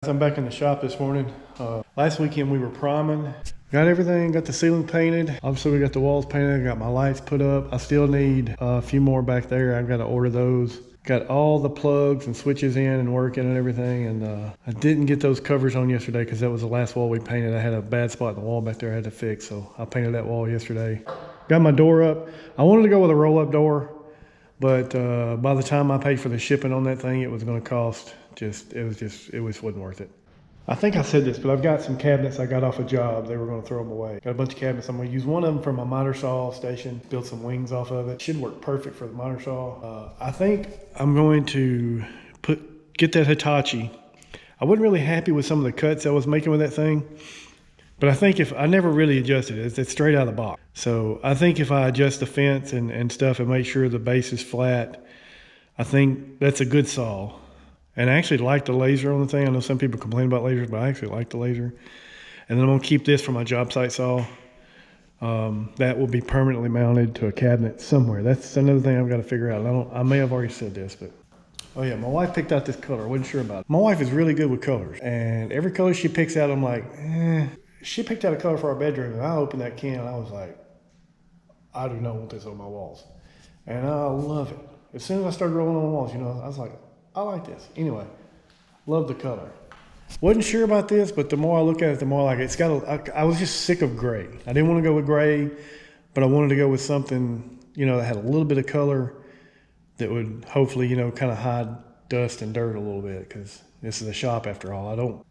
I'm back in the shop this morning. Last weekend we were priming. Got everything, got the ceiling painted. Obviously we got the walls painted, got my lights put up. I still need a few more back there. I've got to order those. Got all the plugs and switches in and working and everything. And I didn't get those covers on yesterday because that was the last wall we painted. I had a bad spot in the wall back there I had to fix. So I painted that wall yesterday. Got my door up. I wanted to go with a roll up door, but by the time I paid for the shipping on that thing, it was going to cost it wasn't worth it. I think I said this, but I've got some cabinets I got off a job. They were going to throw them away. Got a bunch of cabinets. I'm going to use one of them for my miter saw station, build some wings off of it. Should work perfect for the miter saw. I think I'm going to get that Hitachi. I wasn't really happy with some of the cuts I was making with that thing, but I think if I never really adjusted it, it's straight out of the box. So I think if I adjust the fence and stuff and make sure the base is flat, I think that's a good saw. And I actually like the laser on the thing. I know some people complain about lasers, but I actually like the laser. And then I'm gonna keep this for my job site saw. That will be permanently mounted to a cabinet somewhere. That's another thing I've got to figure out. I may have already said this, but oh yeah, my wife picked out this color. I wasn't sure about it. My wife is really good with colors, and every color she picks out, I'm like, eh. She picked out a color for our bedroom, and I opened that can, and I was like, I do not want this on my walls, and I love it. As soon as I started rolling on the walls, I was like, I like this. Anyway, love the color. Wasn't sure about this, but the more I look at it, the more I like it. I was just sick of gray. I didn't want to go with gray, but I wanted to go with something, that had a little bit of color that would hopefully, kind of hide dust and dirt a little bit, because this is a shop after all.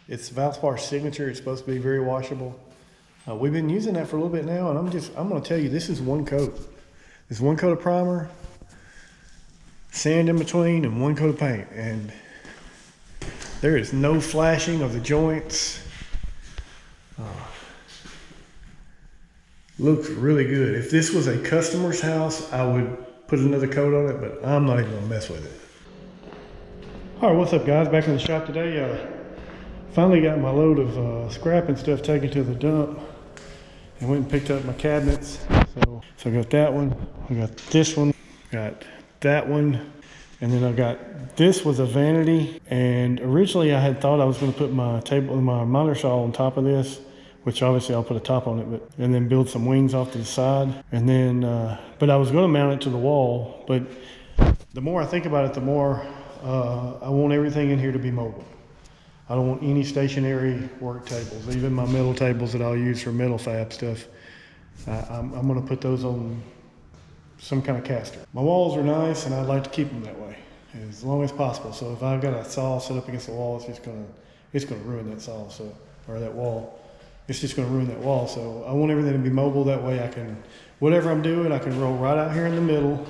It's Valspar's signature. It's supposed to be very washable. We've been using that for a little bit now, and I'm going to tell you, this is one coat. This one coat of primer, sand in between, and one coat of paint, and there is no flashing of the joints. Looks really good. If this was a customer's house, I would put another coat on it, but I'm not even gonna mess with it. All right, what's up guys? Back in the shop today. Finally got my load of scrap and stuff taken to the dump, and went and picked up my cabinets. So I got that one, I got this one, got that one, and then I got, this was a vanity, and originally I had thought I was going to put my miter saw on top of this, which obviously I'll put a top on it, and then build some wings off to the side, and then but I was going to mount it to the wall. But the more I think about it, the more I want everything in here to be mobile. I don't want any stationary work tables, even my metal tables that I'll use for metal fab stuff. I'm going to put those on some kind of caster. My walls are nice, and I'd like to keep them that way as long as possible. So if I've got a saw set up against the wall, it's gonna ruin that saw, or that wall. It's just gonna ruin that wall. So I want everything to be mobile. That way I can, whatever I'm doing, I can roll right out here in the middle.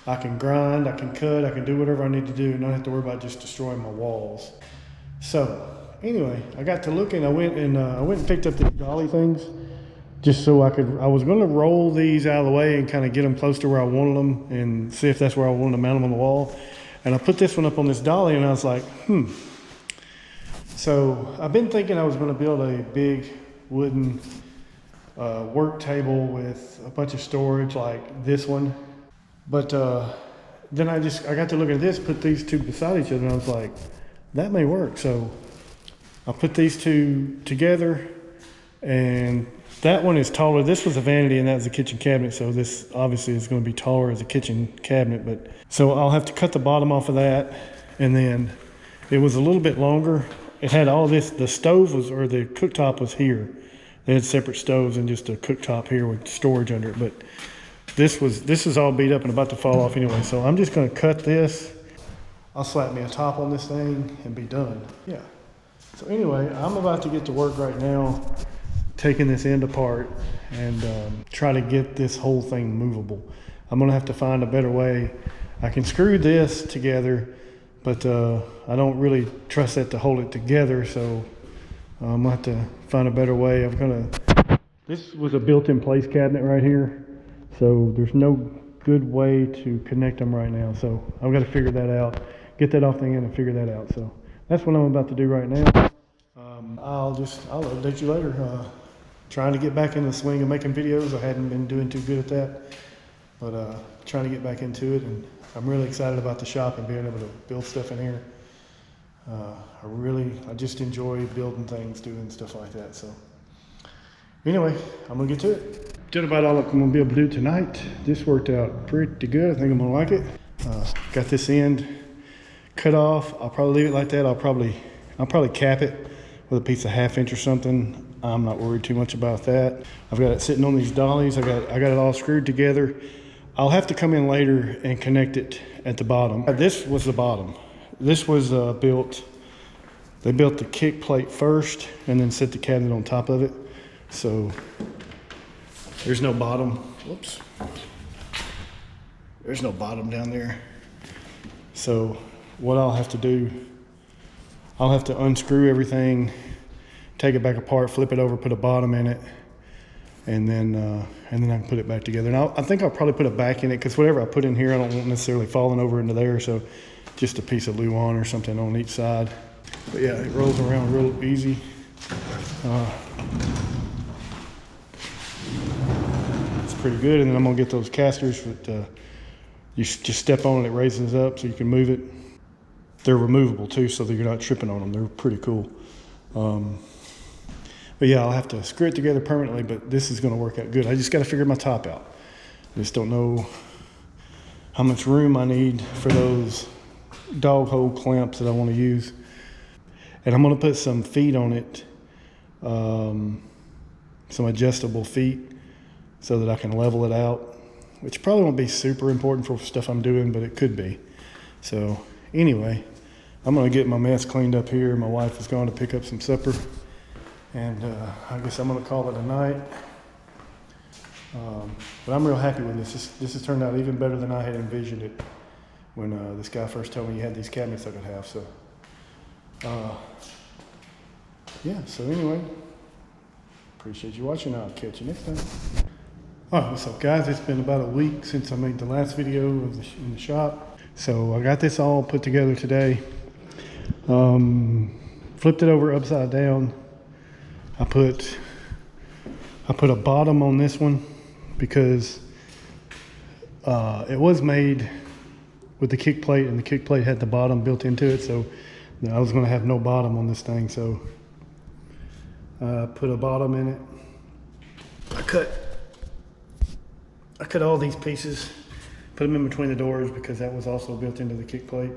I can grind, I can cut, I can do whatever I need to do, and not have to worry about just destroying my walls. So anyway, I got to looking. I went and picked up these dolly things, just so I was going to roll these out of the way and kind of get them close to where I wanted them and see if that's where I wanted to mount them on the wall. And I put this one up on this dolly, and I was like, So I've been thinking I was going to build a big wooden work table with a bunch of storage like this one. But then I got to look at this, put these two beside each other, and I was like, that may work. So I put these two together, and that one is taller. This was a vanity, and that was a kitchen cabinet. So this obviously is going to be taller as a kitchen cabinet. But so I'll have to cut the bottom off of that. And then it was a little bit longer. It had all this, the stove was, or the cooktop was here. They had separate stoves and just a cooktop here with storage under it. But this is all beat up and about to fall off anyway. So I'm just going to cut this. I'll slap me a top on this thing and be done. Yeah. So anyway, I'm about to get to work right now, taking this end apart and try to get this whole thing movable. I'm gonna have to find a better way. I can screw this together, but I don't really trust that to hold it together, so I'm gonna have to find a better way. This was a built-in place cabinet right here, so there's no good way to connect them right now. So I've got to figure that out, get that off the end and figure that out. So that's what I'm about to do right now. I'll update you later. Trying to get back in the swing of making videos. I hadn't been doing too good at that, but trying to get back into it, and I'm really excited about the shop and being able to build stuff in here. I just enjoy building things, doing stuff like that. So anyway, I'm gonna get to it. Did about all I'm gonna be able to do tonight. This worked out pretty good. I think I'm gonna like it. Got this end cut off. I'll probably leave it like that. I'll probably cap it with a piece of 1/2 inch or something. I'm not worried too much about that. I've got it sitting on these dollies. I got it all screwed together. I'll have to come in later and connect it at the bottom. This was the bottom. This was built. They built the kick plate first and then set the cabinet on top of it. So there's no bottom. Whoops. There's no bottom down there. So what I'll have to do, I'll have to unscrew everything, take it back apart, flip it over, put a bottom in it, and then I can put it back together. And I think I'll probably put a back in it, because whatever I put in here, I don't want necessarily falling over into there. So just a piece of Luan or something on each side. But yeah, it rolls around real easy. It's pretty good. And then I'm gonna get those casters that you just step on it, it raises up so you can move it. They're removable too, so that you're not tripping on them. They're pretty cool. But yeah, I'll have to screw it together permanently, but this is gonna work out good. I just gotta figure my top out. I just don't know how much room I need for those dog hole clamps that I wanna use. And I'm gonna put some feet on it, some adjustable feet, so that I can level it out, which probably won't be super important for stuff I'm doing, but it could be. So anyway, I'm gonna get my mess cleaned up here. My wife is going to pick up some supper, and I guess I'm gonna call it a night. But I'm real happy with this. This has turned out even better than I had envisioned it when this guy first told me he had these cabinets I could have. So yeah, so anyway, appreciate you watching. I'll catch you next time. All right, what's up guys? It's been about a week since I made the last video of in the shop. So I got this all put together today. Flipped it over upside down. I put a bottom on this one because it was made with the kick plate, and the kick plate had the bottom built into it. So I was gonna have no bottom on this thing. So put a bottom in it. I cut all these pieces, put them in between the doors because that was also built into the kick plate.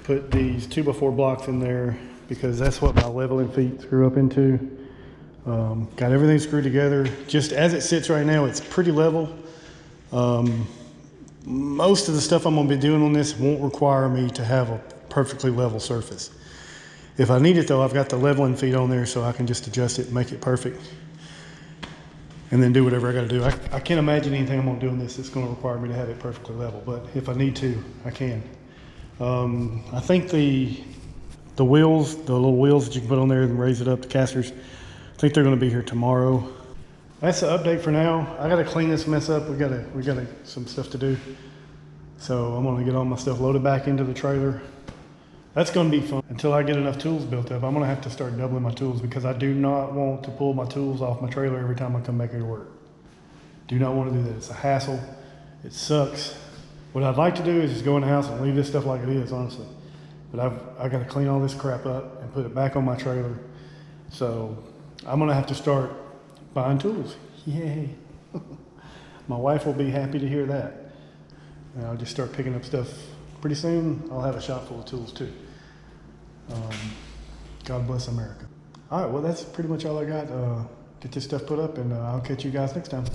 Put these 2x4 blocks in there because that's what my leveling feet screw up into. Got everything screwed together. Just as it sits right now, it's pretty level. Most of the stuff I'm gonna be doing on this won't require me to have a perfectly level surface. If I need it though, I've got the leveling feet on there so I can just adjust it and make it perfect. And then do whatever I gotta do. I can't imagine anything I'm gonna do on this that's gonna require me to have it perfectly level, but if I need to, I can. I think the wheels, the little wheels that you can put on there and raise it up, the casters, I think they're gonna be here tomorrow. That's the update for now. I gotta clean this mess up. We got some stuff to do. So I'm gonna get all my stuff loaded back into the trailer. That's gonna be fun. Until I get enough tools built up, I'm gonna have to start doubling my tools because I do not want to pull my tools off my trailer every time I come back here to work. Do not want to do that. It's a hassle. It sucks. What I'd like to do is just go in the house and leave this stuff like it is, honestly. But I gotta clean all this crap up and put it back on my trailer. So I'm gonna have to start buying tools. Yay. My wife will be happy to hear that. And I'll just start picking up stuff. Pretty soon, I'll have a shop full of tools too. God bless America. All right, well, that's pretty much all I got. Get this stuff put up, and I'll catch you guys next time.